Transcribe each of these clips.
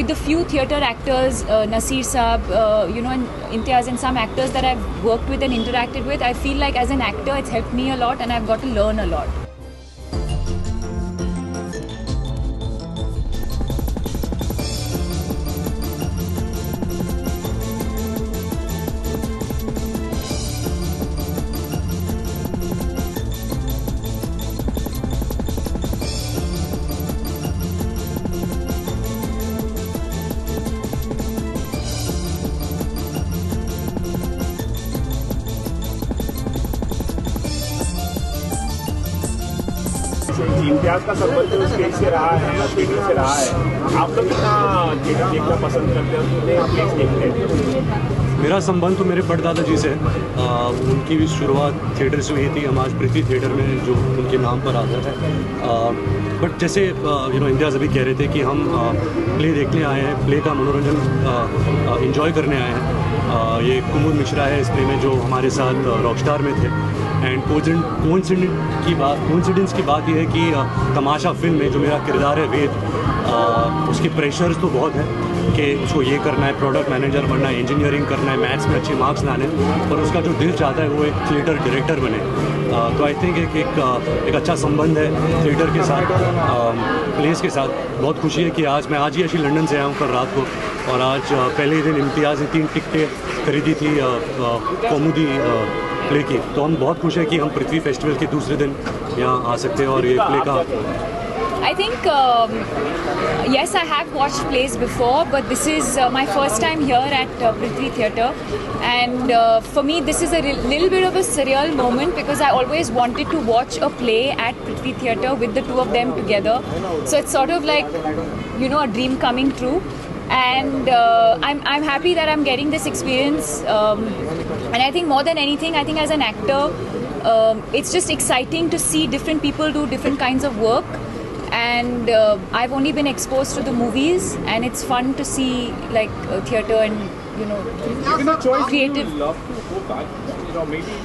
with the few theatre actors, Nasir Saab, and Imtiaz and some actors that I've worked with and interacted with, I feel like as an actor it's helped me a lot and I've got to learn a lot. Imtiaz का संबंध stage से रहा है या theatre से रहा है, आप लोग कितना थिएटर देखना पसंद करते हैं, कितने प्लेस देखते हैं? मेरा संबंध तो मेरे परदादा जी से है। उनकी भी शुरुआत थिएटर से हुई थी। हम आज पृथ्वी थिएटर में जो उनके नाम पर आता है। बट जैसे इम्तियाज़ अभी कह रहे थे कि हम प्ले देखने आए हैं, प्ले का मनोरंजन इंजॉय करने आए हैं। ये कुमुद मिश्रा है इस प्ले में जो हमारे साथ रॉकस्टार में थे। एंड कोइंसिडेंस की बात यह है कि तमाशा फिल्म में जो मेरा किरदार है वेद, उसके प्रेशर्स तो बहुत है कि उसको ये करना है, प्रोडक्ट मैनेजर बनना है, इंजीनियरिंग करना है, मैथ्स में अच्छे मार्क्स लाने, और उसका जो दिल चाहता है वो एक थिएटर डायरेक्टर बने। तो आई थिंक एक अच्छा संबंध है थिएटर के साथ, प्लेस के साथ। बहुत खुशी है कि मैं आज ही ऐसी लंदन से आया हूँ कल रात को, और आज पहले ही दिन इम्तियाज़ ने 3 टिकटें खरीदी थी कौमुदी प्ले की। तो हम बहुत खुश हैं कि हम पृथ्वी फेस्टिवल के दूसरे दिन यहाँ आ सकते हैं और ये प्ले का। I think, yes, I have watched plays before, but this is my first time here at Prithvi Theatre, and for me this is a little bit of a surreal moment because I always wanted to watch a play at Prithvi Theatre with the two of them together. So it's sort of like, a dream coming true, and I'm happy that I'm getting this experience, and I think more than anything, I think as an actor, it's just exciting to see different people do different kinds of work. And I've only been exposed to the movies, and it's fun to see like theatre and Given the choice, creative. would you love to go back? Maybe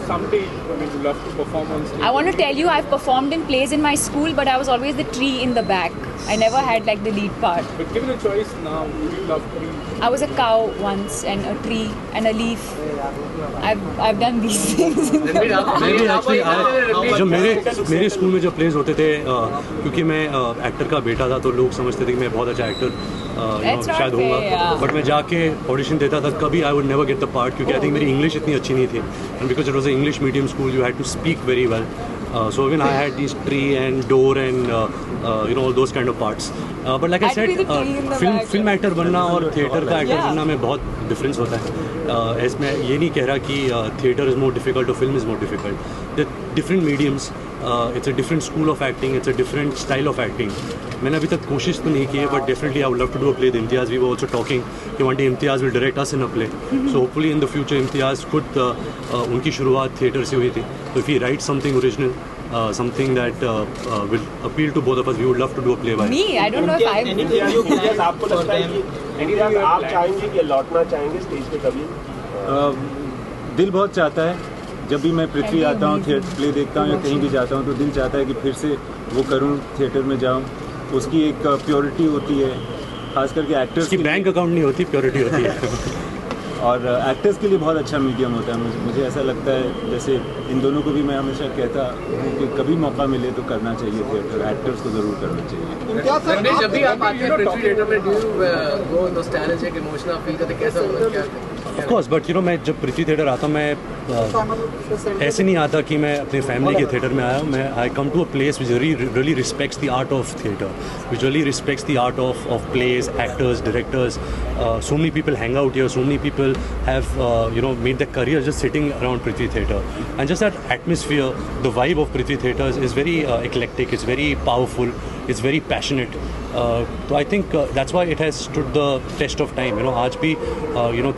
someday would you love to perform on stage? I want to tell you, I've performed in plays in my school, but I was always the tree in the back. I never had like the lead part. But given a choice now, would you love to be? I was a cow once, and a tree, and a leaf. I've done these things. जो मेरे school में जो pledge होते थे, क्योंकि मैं actor का बेटा था तो लोग समझते थे कि मैं बहुत अच्छा एक्टर शायद होऊंगा, बट मैं जाके ऑडिशन देता था, कभी I would never get the part, क्योंकि आई थिंक मेरी इंग्लिश इतनी अच्छी नहीं थी, and because it was a English medium school you had to speak very well. So even I had these tree and door and all those kind of parts. But like I said, film actor बनना और theatre का actor बनना में बहुत difference होता है. इसमें ये नहीं कह रहा कि theatre is more difficult or film is more difficult. They're different mediums. It's a different school of acting. It's a different style of acting. मैंने अभी तक कोशिश तो नहीं की है, but definitely I would love to do a play with Imtiaz. We were also talking कि one day Imtiaz will direct us in a play. So hopefully in the future Imtiaz खुद उनकी शुरुआत theatre से हुई थी. So if he writes something original, something that will appeal to both of us, we would love to do a play by him. Me, I don't know if I. Imtiaz, आपको लगता है कि Imtiaz आप चाहेंगे कि लौटना चाहेंगे stage पे कभी? दिल बहुत चाहता है. जब भी मैं पृथ्वी आता हूँ, थिएटर प्ले देखता हूँ या कहीं भी जाता हूँ, तो दिल चाहता है कि फिर से वो करूँ, थिएटर में जाऊँ. उसकी एक प्योरिटी होती है, खास करके एक्टर्स की बैंक अकाउंट नहीं होती, प्योरिटी होती है. और एक्टर्स के लिए बहुत अच्छा मीडियम होता है. मुझे ऐसा लगता है, जैसे इन दोनों को भी मैं हमेशा कहता हूँ कि कभी मौका मिले तो करना चाहिए थिएटर. एक्टर्स को ज़रूर करना चाहिए. जब भी आप आते हैं पृथ्वी थिएटर में, do you go nostalgic emotional feel करते, कैसा होता है? क्या ऑफ कोर्स, बट मैं जब पृथ्वी थिएटर आता हूँ, मैं ऐसे नहीं आता कि मैं अपने फैमिली के थिएटर में आया हूँ. मैं I come to a place which really respects the art of theatre, which really respects the art of place, actors, directors. So many people hang out here, so many people have made their career just sitting around Prithvi Theatre, and just that atmosphere, the vibe of Prithvi Theatres is very eclectic, it's very powerful, it's very passionate. So I think that's why it has stood the test of time. आज भी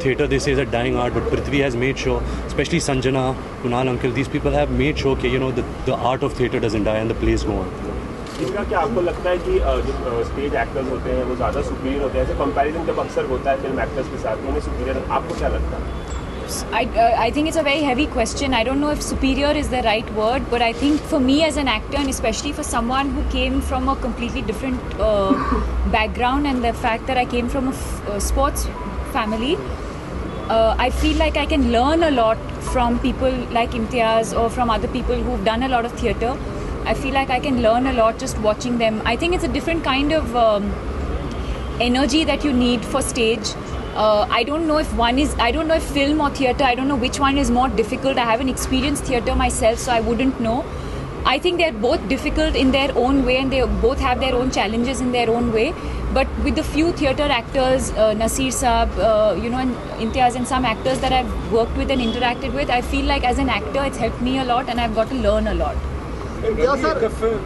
theatre they say is a dying art, but Prithvi has made sure, especially Sanjana, Kunal uncle, these people have made sure कि the art of theatre doesn't die and the plays go on. इसका क्या आपको लगता है कि जो stage actors होते हैं वो ज़्यादा सुपीरियर होते हैं? ऐसे कंपैरिजन जब अक्सर होता है फिल्म एक्टर्स के साथ, उन्हें सुपीरियर, आपको क्या लगता है? I think it's a very heavy question. I don't know if superior is the right word, but I think for me as an actor, and especially for someone who came from a completely different background, and the fact that I came from a sports family, I feel like I can learn a lot from people like Imtiaz or from other people who've done a lot of theatre. I feel like I can learn a lot just watching them. I think it's a different kind of energy that you need for stage. I don't know if film or theatre, I don't know which one is more difficult. I haven't experienced theatre myself, so I wouldn't know. I think they're both difficult in their own way, and they both have their own challenges in their own way. But with the few theatre actors, Nasir Saab, and Imtiaz, and some actors that I've worked with and interacted with, I feel like as an actor it's helped me a lot, and I've got to learn a lot. Yes, sir. The film,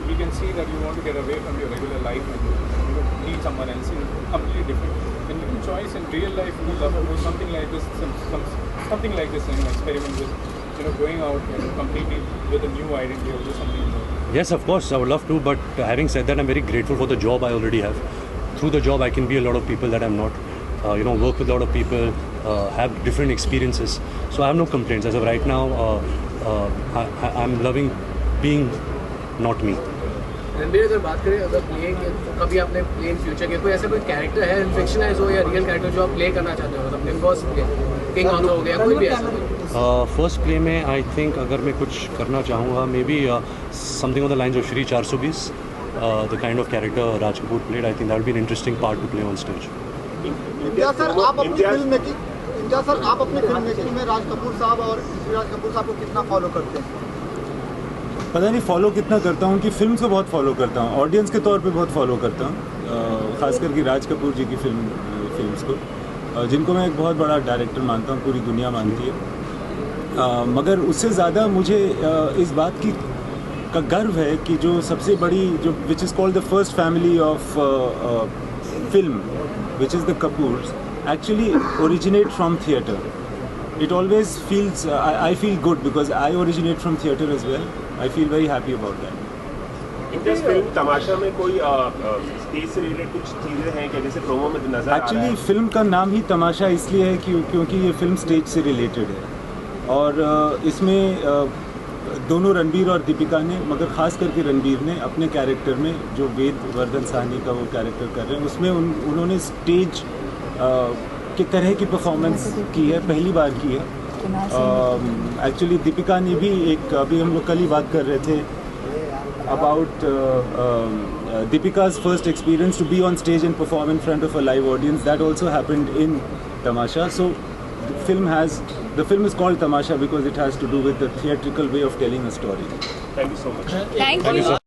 we can see that you want to get away from your regular life and meet someone else in completely different. When you do choice in real life, you love to do something like this, something like this, and experiment with, going out and completely with a new identity or do something new. Yes, of course, I would love to. But having said that, I'm very grateful for the job I already have. Through the job, I can be a lot of people that I'm not. Work with a lot of people, have different experiences. So I have no complaints. As of right now, I'm loving being not me. Ranbir, अगर बात करें अगर play के, तो कभी आपने play in future के कोई ऐसा कोई कैरेक्टर है फिक्शनाइज हो या रियल कैरेक्टर जो आप प्ले करना चाहते हो, मतलब अपने फर्स्ट प्ले किंग ऑथर हो गया, कोई भी ऐसा? फर्स्ट प्ले में आई थिंक अगर मैं कुछ करना चाहूँगा, may be something on the lines of Shri 420, the kind of character Raj Kapoor played. I think that will be an interesting part two play on stage. Imtiaz sir, आप अपनी फिल्म मेकिंग में राज कपूर साहब और राज कपूर साहब को कितना फॉलो करते हैं? पता नहीं फॉलो कितना करता हूँ कि फिल्म को बहुत फॉलो करता हूँ, ऑडियंस के तौर पे बहुत फॉलो करता हूँ, ख़ासकर कि राज कपूर जी की फिल्म्स को, जिनको मैं एक बहुत बड़ा डायरेक्टर मानता हूँ, पूरी दुनिया मानती है. मगर उससे ज़्यादा मुझे इस बात का गर्व है कि जो सबसे बड़ी which is called the first family of film, which is the Kapoors, actually originate from theatre. It always feels, I feel good because I originate from theatre as well. I feel very happy about that. इस film तमाशा में कोई stage से related कुछ चीज़ें हैं क्या, जैसे promo में नजर आ रहा है? Actually फिल्म का नाम ही तमाशा इसलिए है क्योंकि ये फिल्म स्टेज से रिलेटेड है, और इसमें दोनों रणबीर और दीपिका ने, मगर ख़ास करके रणबीर ने अपने कैरेक्टर में जो वेद वर्धन साहनी का वो कैरेक्टर कर रहे हैं, उसमें उन्होंने स्टेज की तरह की परफॉर्मेंस की है, पहली बार की है. एक्चुअली दीपिका ने भी अभी हम लोग कल ही बात कर रहे थे about दीपिका's first experience to be on stage and perform in front of a live audience. That also happened in Tamasha. So the film is called Tamasha because it has to do with the theatrical way of telling a story. Thank you so much. Thank you.